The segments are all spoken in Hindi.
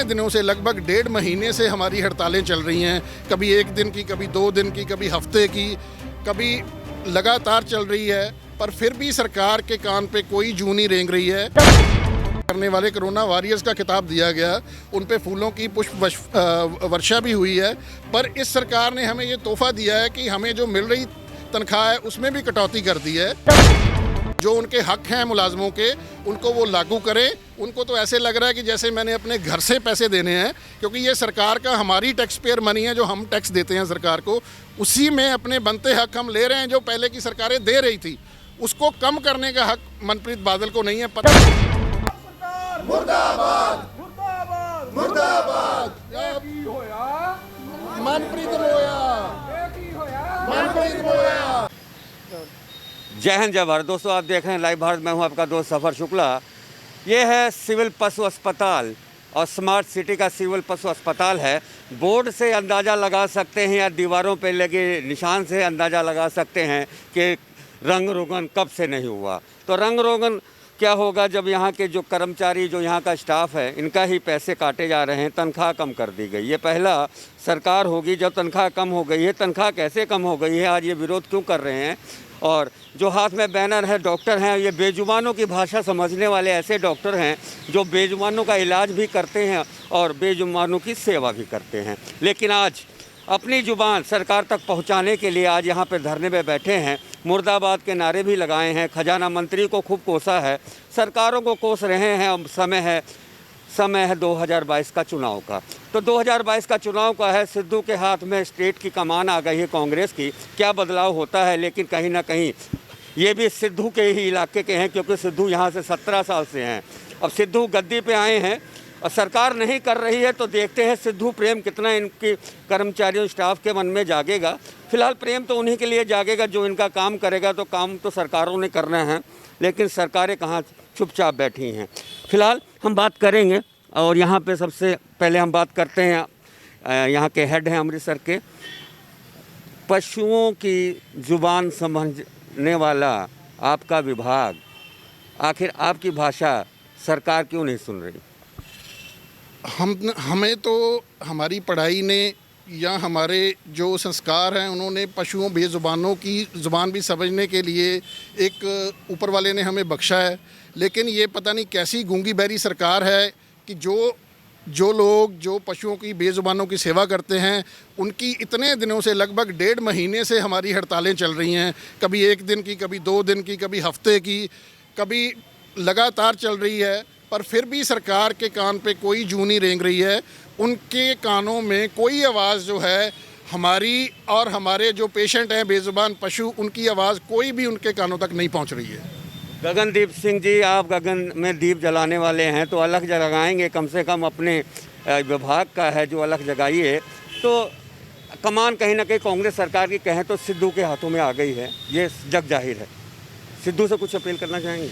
दिनों से लगभग 1.5 महीने से हमारी हड़तालें चल रही हैं। कभी 1 दिन की, कभी 2 दिन की, कभी हफ्ते की, कभी लगातार चल रही है, पर फिर भी सरकार के कान पे कोई जूं नहीं रेंग रही है। करने वाले कोरोना वॉरियर्स का खिताब दिया गया, उन पे फूलों की पुष्प वर्षा भी हुई है, पर इस सरकार ने हमें ये तोहफा दिया है कि हमें जो मिल रही तनख्वाह है उसमें भी कटौती कर दी है। जो उनके हक हैं मुलाजमों के, उनको वो लागू करें। उनको तो ऐसे लग रहा है कि जैसे मैंने अपने घर से पैसे देने हैं, क्योंकि ये सरकार का, हमारी टैक्स पेयर मनी है जो हम टैक्स देते हैं सरकार को, उसी में अपने बनते हक हम ले रहे हैं जो पहले की सरकारें दे रही थी। उसको कम करने का हक मनप्रीत बादल को नहीं है। पता मुर्दाबाद मुर्दाबाद मुर्दाबाद मनप्रीत होया मनप्रीत होया। जय हिंद जय भारत। दोस्तों, आप देख रहे हैं लाइव भारत। मैं हूं आपका दोस्त सफ़र शुक्ला। ये है सिविल पशु अस्पताल और स्मार्ट सिटी का सिविल पशु अस्पताल है। बोर्ड से अंदाज़ा लगा सकते हैं या दीवारों पे लगे निशान से अंदाज़ा लगा सकते हैं कि रंग रोगन कब से नहीं हुआ। तो रंग रोगन क्या होगा जब यहाँ के जो कर्मचारी, जो यहाँ का स्टाफ है, इनका ही पैसे काटे जा रहे हैं, तनख्वाह कम कर दी गई। ये पहला सरकार होगी जब तनख्वाह कम हो गई है। तनख्वाह कैसे कम हो गई है, आज ये विरोध क्यों कर रहे हैं। और जो हाथ में बैनर है, डॉक्टर हैं, ये बेजुबानों की भाषा समझने वाले ऐसे डॉक्टर हैं जो बेजुबानों का इलाज भी करते हैं और बेजुबानों की सेवा भी करते हैं। लेकिन आज अपनी जुबान सरकार तक पहुंचाने के लिए आज यहाँ पे धरने में बैठे हैं। मुर्दाबाद के नारे भी लगाए हैं। खजाना मंत्री को खूब कोसा है, सरकारों को कोस रहे हैं। अब समय है 2022 का चुनाव का। तो 2022 का चुनाव का है, सिद्धू के हाथ में स्टेट की कमान आ गई है कांग्रेस की। क्या बदलाव होता है, लेकिन कहीं ना कहीं ये भी सिद्धू के ही इलाके के हैं, क्योंकि सिद्धू यहाँ से 17 साल से हैं। अब सिद्धू गद्दी पे आए हैं और सरकार नहीं कर रही है, तो देखते हैं सिद्धू प्रेम कितना इनके कर्मचारियों, स्टाफ के मन में जागेगा। फिलहाल प्रेम तो उन्हीं के लिए जागेगा जो इनका काम करेगा। तो काम तो सरकारों ने करना है, लेकिन सरकारें कहाँ चुपचाप बैठी हैं। फिलहाल हम बात करेंगे और यहाँ पे सबसे पहले हम बात करते हैं, यहाँ के हेड हैं अमृतसर के, पशुओं की जुबान समझने वाला आपका विभाग, आखिर आपकी भाषा सरकार क्यों नहीं सुन रही। हमें तो हमारी पढ़ाई ने या हमारे जो संस्कार हैं उन्होंने पशुओं, बेजुबानों की ज़ुबान भी समझने के लिए एक ऊपर वाले ने हमें बख्शा है। लेकिन ये पता नहीं कैसी गूंगी बहरी सरकार है कि जो लोग जो पशुओं की, बेजुबानों की सेवा करते हैं, उनकी इतने दिनों से, लगभग 1.5 महीने से हमारी हड़तालें चल रही हैं। कभी 1 दिन की, कभी 2 दिन की, कभी हफ्ते की, कभी लगातार चल रही है, पर फिर भी सरकार के कान पे कोई जूं नहीं रेंग रही है। उनके कानों में कोई आवाज़ जो है, हमारी और हमारे जो पेशेंट हैं बेजुबान पशु, उनकी आवाज़ कोई भी उनके कानों तक नहीं पहुंच रही है। गगनदीप सिंह जी, आप गगन में दीप जलाने वाले हैं, तो अलग जगाएंगे, कम से कम अपने विभाग का है जो अलग जगाइए। तो कमान कहीं ना कहीं कांग्रेस सरकार की कहें तो सिद्धू के हाथों में आ गई है, ये जग जाहिर है। सिद्धू से कुछ अपील करना चाहेंगे।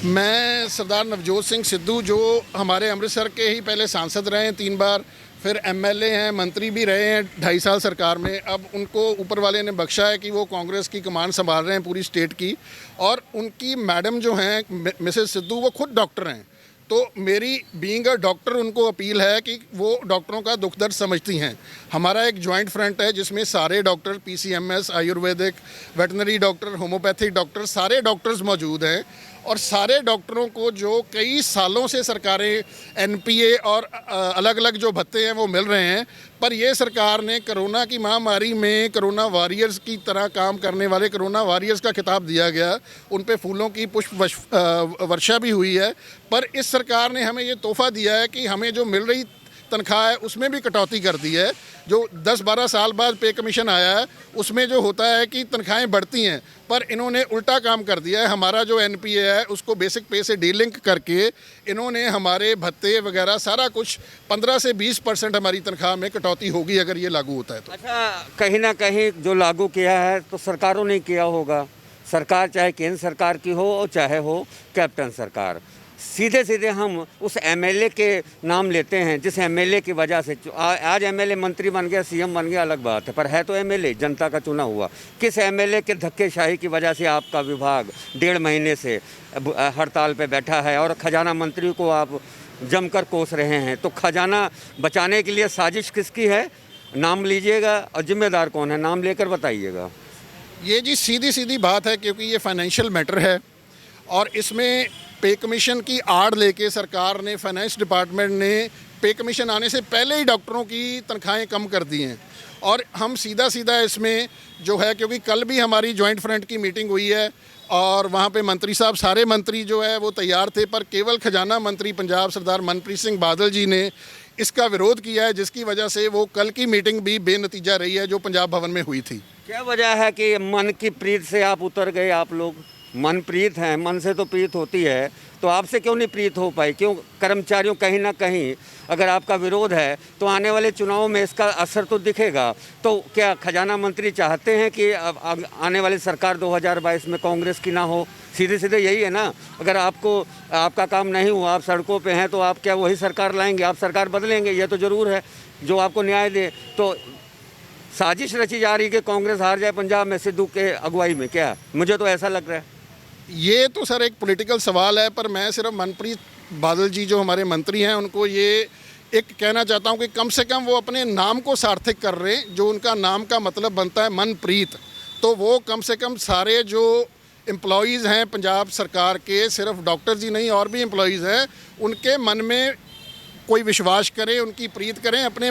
मैं सरदार नवजोत सिंह सिद्धू, जो हमारे अमृतसर के ही पहले सांसद रहे हैं 3 बार, फिर एमएलए हैं, मंत्री भी रहे हैं 2.5 साल सरकार में। अब उनको ऊपर वाले ने बख्शा है कि वो कांग्रेस की कमान संभाल रहे हैं पूरी स्टेट की। और उनकी मैडम जो हैं मिसेस सिद्धू, वो खुद डॉक्टर हैं। तो मेरी बीइंग अ डॉक्टर उनको अपील है कि वो डॉक्टरों का दुख दर्द समझती हैं। हमारा एक जॉइंट फ्रंट है जिसमें सारे doctor, PCMS, Ayurvedic, veterinary doctor, homeopathic doctor, सारे डॉक्टर्स मौजूद हैं। और सारे डॉक्टरों को जो कई सालों से सरकारें एनपीए और अलग अलग जो भत्ते हैं वो मिल रहे हैं, पर ये सरकार ने कोरोना की महामारी में कोरोना वॉरियर्स की तरह काम करने वाले कोरोना वॉरियर्स का खिताब दिया गया। उन पे फूलों की पुष्प वर्षा भी हुई है, पर इस सरकार ने हमें ये तोहफा दिया है कि हमें जो मिल रही तनख्वाह है उसमें भी कटौती कर दी है। जो 10-12 साल बाद पे कमीशन आया है, उसमें जो होता है कि तनख्वाहें बढ़ती हैं, पर इन्होंने उल्टा काम कर दिया है। हमारा जो एनपीए है उसको बेसिक पे से डीलिंक करके इन्होंने हमारे भत्ते वगैरह सारा कुछ 15 से 20% हमारी तनख्वाह में कटौती होगी अगर ये लागू होता है तो। अच्छा, कहीं ना कहीं जो लागू किया है तो सरकारों ने किया होगा। सरकार चाहे केंद्र सरकार की हो और चाहे हो कैप्टन सरकार, सीधे सीधे हम उस एमएलए के नाम लेते हैं जिस एमएलए की वजह से आज एमएलए मंत्री बन गया, सीएम बन गया, अलग बात है, पर है तो एमएलए, जनता का चुना हुआ। किस एमएलए के धक्केशाही की वजह से आपका विभाग 1.5 महीने से हड़ताल पे बैठा है और खजाना मंत्री को आप जमकर कोस रहे हैं। तो खजाना बचाने के लिए साजिश किसकी है, नाम लीजिएगा और जिम्मेदार कौन है, नाम लेकर बताइएगा। ये जी सीधी सीधी बात है, क्योंकि ये फाइनेंशियल मैटर है और इसमें पे कमीशन की आड़ लेके सरकार ने, फाइनेंस डिपार्टमेंट ने पे कमीशन आने से पहले ही डॉक्टरों की तनख्वाहें कम कर दी हैं। और हम सीधा सीधा इसमें जो है, क्योंकि कल भी हमारी जॉइंट फ्रंट की मीटिंग हुई है और वहाँ पे मंत्री साहब, सारे मंत्री जो है वो तैयार थे, पर केवल खजाना मंत्री पंजाब सरदार मनप्रीत सिंह बादल जी ने इसका विरोध किया है, जिसकी वजह से वो कल की मीटिंग भी बेनतीजा रही है जो पंजाब भवन में हुई थी। क्या वजह है कि मन की प्रीत से आप उतर गए? आप लोग मन प्रीत हैं, मन से तो प्रीत होती है, तो आपसे क्यों नहीं प्रीत हो पाई? क्यों कर्मचारियों, कहीं ना कहीं अगर आपका विरोध है तो आने वाले चुनाव में इसका असर तो दिखेगा। तो क्या खजाना मंत्री चाहते हैं कि अब आने वाली सरकार 2022 में कांग्रेस की ना हो? सीधे सीधे यही है ना। अगर आपको, आपका काम नहीं हुआ, आप सड़कों पे हैं, तो आप क्या वही सरकार लाएंगे? आप सरकार बदलेंगे, ये तो ज़रूर है, जो आपको न्याय दे। तो साजिश रची जा रही कि कांग्रेस हार जाए पंजाब में सिद्धू के अगुवाई में, क्या? मुझे तो ऐसा लग रहा है। ये तो सर एक पॉलिटिकल सवाल है, पर मैं सिर्फ मनप्रीत बादल जी जो हमारे मंत्री हैं उनको ये एक कहना चाहता हूँ कि कम से कम वो अपने नाम को सार्थक कर रहे हैं। जो उनका नाम का मतलब बनता है मनप्रीत, तो वो कम से कम सारे जो एम्प्लॉयज़ हैं पंजाब सरकार के, सिर्फ डॉक्टर जी नहीं और भी एम्प्लॉयज़ हैं, उनके मन में कोई विश्वास करें, उनकी प्रीत करें, अपने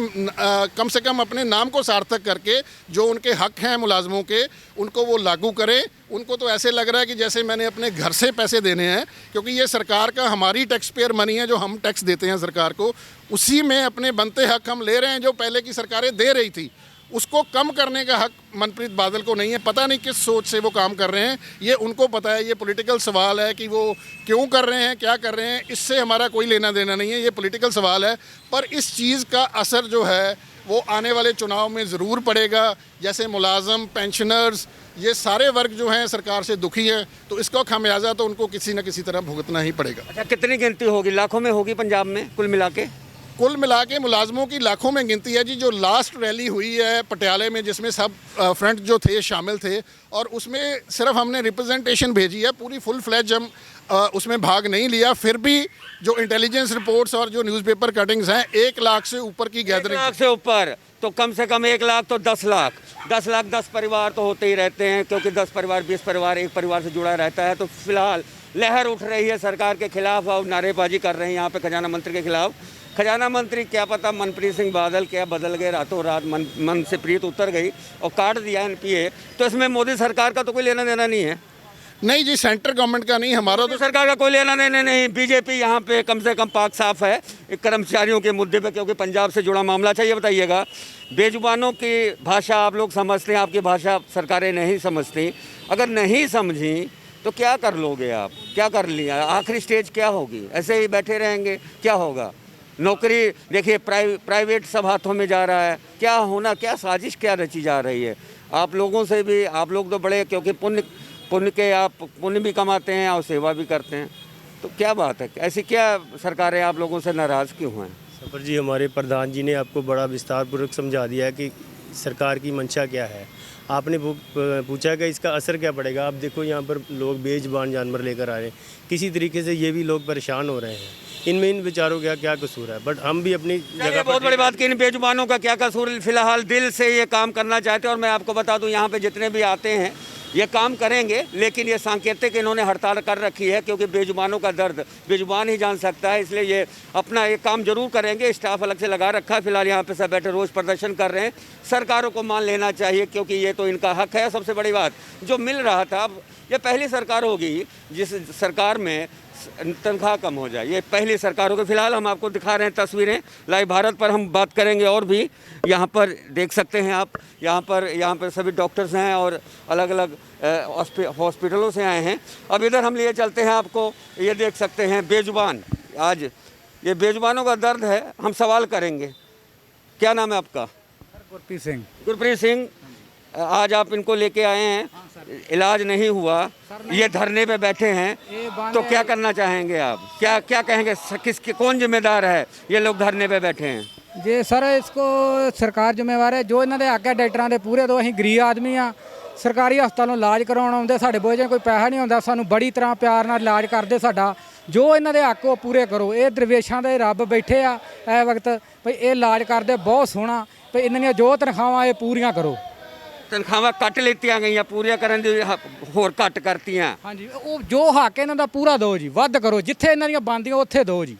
कम से कम अपने नाम को सार्थक करके जो उनके हक हैं मुलाजमों के, उनको वो लागू करें। उनको तो ऐसे लग रहा है कि जैसे मैंने अपने घर से पैसे देने हैं, क्योंकि ये सरकार का, हमारी टैक्स पेयर मनी है जो हम टैक्स देते हैं सरकार को, उसी में अपने बनते हक हम ले रहे हैं जो पहले की सरकारें दे रही थी। उसको कम करने का हक मनप्रीत बादल को नहीं है। पता नहीं किस सोच से वो काम कर रहे हैं, ये उनको पता है। ये पॉलिटिकल सवाल है कि वो क्यों कर रहे हैं, क्या कर रहे हैं, इससे हमारा कोई लेना देना नहीं है, ये पॉलिटिकल सवाल है। पर इस चीज़ का असर जो है वो आने वाले चुनाव में ज़रूर पड़ेगा। जैसे मुलाजम, पेंशनर्स, ये सारे वर्ग जो हैं सरकार से दुखी हैं, तो इसका खामियाजा तो उनको किसी न किसी तरह भुगतना ही पड़ेगा। अच्छा, कितनी गिनती होगी? लाखों में होगी पंजाब में कुल मिला के? कुल मिला के मुलाजमों की लाखों में गिनती है जी। जो लास्ट रैली हुई है पटियाले में, जिसमें सब फ्रंट जो थे शामिल थे, और उसमें सिर्फ हमने रिप्रेजेंटेशन भेजी है, पूरी फुल फ्लैज हम उसमें भाग नहीं लिया। फिर भी जो इंटेलिजेंस रिपोर्ट्स और जो न्यूज़पेपर कटिंग्स हैं, 1 लाख से ऊपर की गैदरिंग। 1 लाख से ऊपर तो कम से कम 1 लाख तो 10 लाख, 10 लाख 10 परिवार तो होते ही रहते हैं, क्योंकि 10 परिवार 20 परिवार एक परिवार से जुड़ा रहता है। तो फिलहाल लहर उठ रही है सरकार के खिलाफ और नारेबाजी कर रहे हैं यहाँ पे खजाना मंत्री के खिलाफ। खजाना मंत्री, क्या पता मनप्रीत सिंह बादल क्या बदल गए रातों रात, मन से प्रीत उतर गई और काट दिया एनपीए। तो इसमें मोदी सरकार का तो कोई लेना देना नहीं है। नहीं जी, सेंट्रल गवर्नमेंट का नहीं, हमारा तो सरकार का कोई लेना देना नहीं। बीजेपी यहाँ पे कम से कम पाक साफ है एक कर्मचारियों के मुद्दे पे, क्योंकि पंजाब से जुड़ा मामला। चाहिए बताइएगा, बेजुबानों की भाषा आप लोग समझते हैं, आपकी भाषा सरकारें नहीं समझती। अगर नहीं समझी तो क्या कर लोगे आप? क्या कर लिया? आखिरी स्टेज क्या होगी? ऐसे ही बैठे रहेंगे? क्या होगा? नौकरी देखिए, प्राइवेट सब हाथों में जा रहा है। क्या होना, क्या साजिश क्या रची जा रही है? आप लोगों से भी, आप लोग तो बड़े, क्योंकि पुण्य के आप पुण्य भी कमाते हैं और सेवा भी करते हैं, तो क्या बात है? ऐसी क्या सरकारें आप लोगों से नाराज़ क्यों हैं? सफर जी, हमारे प्रधान जी ने आपको बड़ा विस्तारपूर्वक समझा दिया है कि सरकार की मंशा क्या है। आपने पूछा कि इसका असर क्या पड़ेगा। आप देखो, यहाँ पर लोग बेजुबान जानवर लेकर आ रहे हैं, किसी तरीके से ये भी लोग परेशान हो रहे हैं। इनमें इन बेचारों का क्या कसूर है? बट हम भी अपनी जगह, बहुत बड़ी बात कि इन बेजुबानों का क्या कसूर। फिलहाल दिल से ये काम करना चाहते हैं, और मैं आपको बता दूं, यहाँ पे जितने भी आते हैं ये काम करेंगे, लेकिन ये सांकेतिक इन्होंने हड़ताल कर रखी है, क्योंकि बेजुबानों का दर्द बेजुबान ही जान सकता है। इसलिए ये अपना एक काम जरूर करेंगे। स्टाफ अलग से लगा रखा है। फिलहाल यहाँ पे सब बैठे रोज़ प्रदर्शन कर रहे हैं। सरकारों को मान लेना चाहिए, क्योंकि ये तो इनका हक है। सबसे बड़ी बात जो मिल रहा था, अब ये पहली सरकार होगी जिस सरकार में तनख्वाह कम हो जाए। ये पहली सरकार होगी। फिलहाल हम आपको दिखा रहे हैं तस्वीरें लाइव भारत पर। हम बात करेंगे और भी। यहाँ पर देख सकते हैं आप, यहाँ पर सभी डॉक्टर्स हैं और अलग अलग हॉस्पिटलों से आए हैं। अब इधर हम लिए चलते हैं आपको। ये देख सकते हैं बेजुबान, आज ये बेजुबानों का दर्द है। हम सवाल करेंगे। क्या नाम है आपका? गुरप्रीत सिंह। गुरप्रीत सिंह, आज आप इनको लेके आए हैं, इलाज नहीं हुआ, ये धरने पे बैठे हैं, तो क्या करना चाहेंगे आप? क्या क्या कहेंगे? किसके, कौन जिम्मेदार है? ये लोग धरने पे बैठे हैं जी सर, इसको सरकार ਜ਼ਿੰਮੇਵਾਰ ਹੈ। ਜੋ ਇਹਨਾਂ ਦੇ ਹੱਕ ਹੈ ਡਾਕਟਰਾਂ ਦੇ ਪੂਰੇ ਤੋਂ। ਅਸੀਂ ਗਰੀਬ ਆਦਮੀ ਆ, ਸਰਕਾਰੀ ਹਸਪਤਾਲੋਂ ਇਲਾਜ ਕਰਾਉਣ ਆਉਂਦੇ, ਸਾਡੇ ਬੋਝ ਕੋਈ ਪੈਸਾ ਨਹੀਂ ਹੁੰਦਾ। ਸਾਨੂੰ ਬੜੀ ਤਰ੍ਹਾਂ ਪਿਆਰ ਨਾਲ ਇਲਾਜ ਕਰਦੇ ਸਾਡਾ, ਜੋ ਇਹਨਾਂ ਦੇ ਹੱਕ ਉਹ ਪੂਰੇ ਕਰੋ। ਇਹ ਦਰਵੇਸ਼ਾਂ ਦੇ ਰੱਬ ਬੈਠੇ ਆ ਇਹ ਵਕਤ ਭਈ ਇਹ ਇਲਾਜ ਕਰਦੇ ਬਹੁਤ ਸੋਹਣਾ, ਭਈ ਇਹਨਾਂ ਦੀਆਂ ਜੋ ਤਨਖਾਹਾਂ ਇਹ ਪੂਰੀਆਂ ਕਰੋ। ਤਨਖਾਹਾਂ ਕੱਟ ਲਿੱਤੀਆਂ ਗਈਆਂ, ਪੂਰੀਆਂ ਕਰਨ ਦੀ ਹੋਰ ਘੱਟ ਕਰਤੀਆਂ। ਹਾਂਜੀ, ਉਹ ਜੋ ਹੱਕ ਇਹਨਾਂ ਦਾ ਪੂਰਾ ਦਿਓ ਜੀ, ਵੱਧ ਕਰੋ, ਜਿੱਥੇ ਇਹਨਾਂ ਦੀਆਂ ਬਣਦੀਆਂ ਉੱਥੇ ਦਿਓ ਜੀ।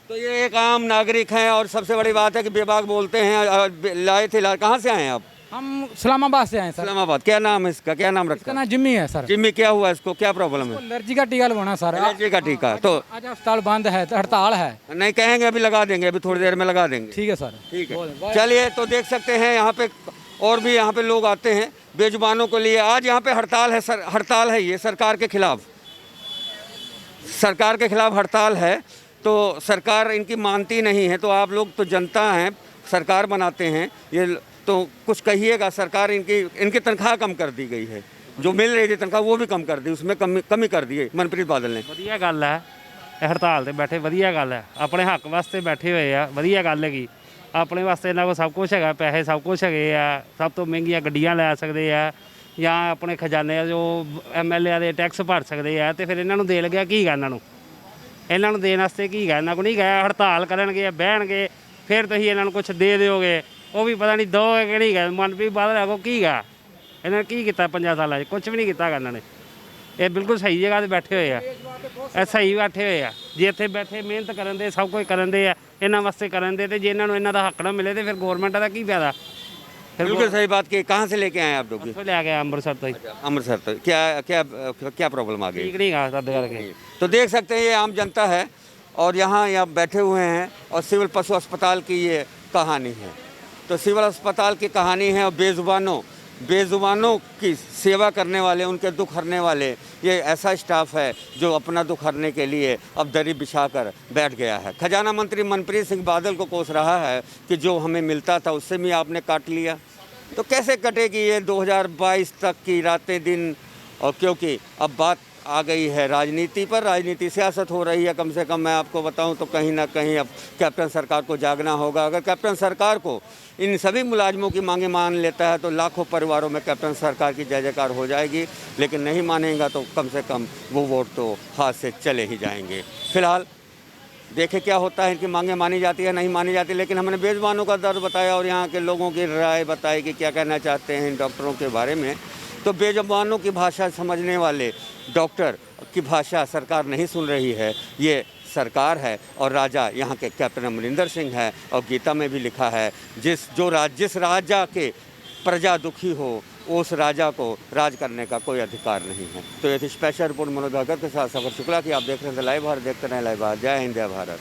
तो ये एक आम नागरिक हैं और सबसे बड़ी बात है कि बेबाक बोलते हैं, लाए थे कहाँ से आए हैं आप? हम इस्लामाबाद से आए सर। इस्लामाबाद। क्या नाम है इसका, क्या नाम रखा? इसका नाम जिम्मी है सर। जिम्मी। क्या हुआ इसको, क्या प्रॉब्लम है? एलर्जी का टीका लगवाना सर। एलर्जी का टीका। तो आज अस्पताल बंद है, तो हड़ताल है। नहीं कहेंगे, अभी लगा देंगे, अभी थोड़ी देर में लगा देंगे। ठीक है सर। ठीक है, चलिए। तो देख सकते हैं यहाँ पे और भी यहाँ पे लोग आते हैं बेजुबानों के लिए। आज यहाँ पे हड़ताल है सर, हड़ताल है ये सरकार के खिलाफ, सरकार के खिलाफ हड़ताल है। तो सरकार इनकी मानती नहीं है, तो आप लोग तो जनता हैं, सरकार बनाते हैं, ये तो कुछ कहिएगा। सरकार इनकी तनख्वाह कम कर दी गई है, जो मिल रही थी तनख्वाह वो भी कम कर दी, उसमें कमी कर दी है मनप्रीत बादल ने। ਵਧੀਆ ਗੱਲ ਹੈ, ਇਹ ਹੜਤਾਲ ਤੇ ਬੈਠੇ ਵਧੀਆ ਗੱਲ ਹੈ, ਆਪਣੇ ਹੱਕ ਵਾਸਤੇ ਬੈਠੇ ਹੋਏ ਆ, ਵਧੀਆ ਗੱਲ ਹੈਗੀ। ਆਪਣੇ ਵਾਸਤੇ ਇਹਨਾਂ ਕੋਲ ਸਭ ਕੁਝ ਹੈਗਾ, ਪੈਸੇ ਸਭ ਕੁਝ ਹੈਗੇ ਆ, ਸਭ ਤੋਂ ਮਹਿੰਗੀਆਂ ਗੱਡੀਆਂ ਲੈ ਸਕਦੇ ਆ, ਜਾਂ ਆਪਣੇ ਖਜ਼ਾਨੇ ਜੋ ਐਮਐਲਏ ਦੇ ਟੈਕਸ ਭਰ ਸਕਦੇ ਆ। ਤੇ ਫਿਰ ਇਹਨਾਂ ਨੂੰ ਦੇ ਲੱਗਿਆ ਕੀ ਗਾ, ਇਹਨਾਂ ਨੂੰ ਦੇਣ ਵਾਸਤੇ ਕੀ ਗਾ, ਇਹਨਾਂ ਕੋਲ ਨਹੀਂ ਗਿਆ। ਹੜਤਾਲ ਕਰਨਗੇ, ਬਹਿਣਗੇ, ਫਿਰ ਤੁਸੀਂ ਇਹਨਾਂ ਨੂੰ ਕੁਝ ਦੇ ਦਿਓਗੇ, ਉਹ ਵੀ ਪਤਾ ਨਹੀਂ ਦੋਗੇ ਕਿ ਨਹੀਂ ਗਾ। ਮਨਪ੍ਰੀਤ ਬਾਦਲ ਕੋ ਕੀ ਗਾ, ਇਹਨਾਂ ਨੇ ਕੀ ਕੀਤਾ 5 ਸਾਲਾਂ 'ਚ? ਕੁਝ ਵੀ ਨਹੀਂ ਕੀਤਾ ਇਹਨਾਂ ਨੇ। ਇਹ ਬਿਲਕੁਲ ਸਹੀ ਜਗ੍ਹਾ 'ਤੇ ਬੈਠੇ ਹੋਏ ਆ, ਇਹ ਸਹੀ ਬੈਠੇ ਹੋਏ ਆ। ਜੇ ਇੱਥੇ ਬੈਠੇ ਮਿਹਨਤ ਕਰਨ ਦੇ, ਸਭ ਕੁਝ ਕਰਨ ਦੇ ਆ, ਇਹਨਾਂ ਵਾਸਤੇ ਕਰਨ ਦੇ, ਤੇ ਜੇ ਇਹਨਾਂ ਨੂੰ ਇਹਨਾਂ ਦਾ ਹੱਕ ਨਾ ਮਿਲੇ ਤੇ ਫਿਰ ਗੌਰਮੈਂਟ ਦਾ ਕੀ ਫਾਇਦਾ? बिल्कुल सही बात की। कहाँ से लेके आए आप लोग? ਉੱਥੋਂ ਲਿਆ ਕੇ ਅੰਮ੍ਰਿਤਸਰ ਤੋਂ ਹੀ। अमृतसर। तो क्या क्या क्या प्रॉब्लम आ गई? ਠੀਕ ਨਹੀਂ ਗਾ ਤਦ ਕਰਕੇ। तो देख सकते हैं ये आम जनता है और यहाँ बैठे हुए हैं और सिविल पशु अस्पताल की ये कहानी है। तो सिविल अस्पताल की कहानी है और बेजुबानों की सेवा करने वाले, उनके दुख हरने वाले, ये ऐसा स्टाफ है जो अपना दुख हरने के लिए अब दरी बिछाकर बैठ गया है। खजाना मंत्री मनप्रीत सिंह बादल को कोस रहा है कि जो हमें मिलता था उससे भी आपने काट लिया। तो कैसे कटेगी ये 2022 तक की रातें दिन? और क्योंकि अब बात आ गई है राजनीति पर, राजनीति सियासत हो रही है। कम से कम मैं आपको बताऊं तो कहीं ना कहीं अब कैप्टन सरकार को जागना होगा। अगर कैप्टन सरकार को इन सभी मुलाजमों की मांगे मान लेता है तो लाखों परिवारों में कैप्टन सरकार की जय जयकार हो जाएगी। लेकिन नहीं मानेगा तो कम से कम वो वोट तो हाथ से चले ही जाएंगे। फिलहाल देखें क्या होता है, इनकी मांगे मानी जाती है नहीं मानी जाती। लेकिन हमने बेजुबानों का दर्द बताया और यहाँ के लोगों की राय बताई कि क्या कहना चाहते हैं इन डॉक्टरों के बारे में। तो बेजुबानों की भाषा समझने वाले डॉक्टर की भाषा सरकार नहीं सुन रही है। ये सरकार है और राजा यहाँ के कैप्टन अमरिंदर सिंह है। और गीता में भी लिखा है जिस राजा के प्रजा दुखी हो उस राजा को राज करने का कोई अधिकार नहीं है। तो ये थी स्पेशल रिपोर्ट मनोज भागवत के साथ सफर शुक्ला की। आप देख रहे थे लाइव भारत, देखते रहें लाइव भारत। जय हिंद, जय भारत।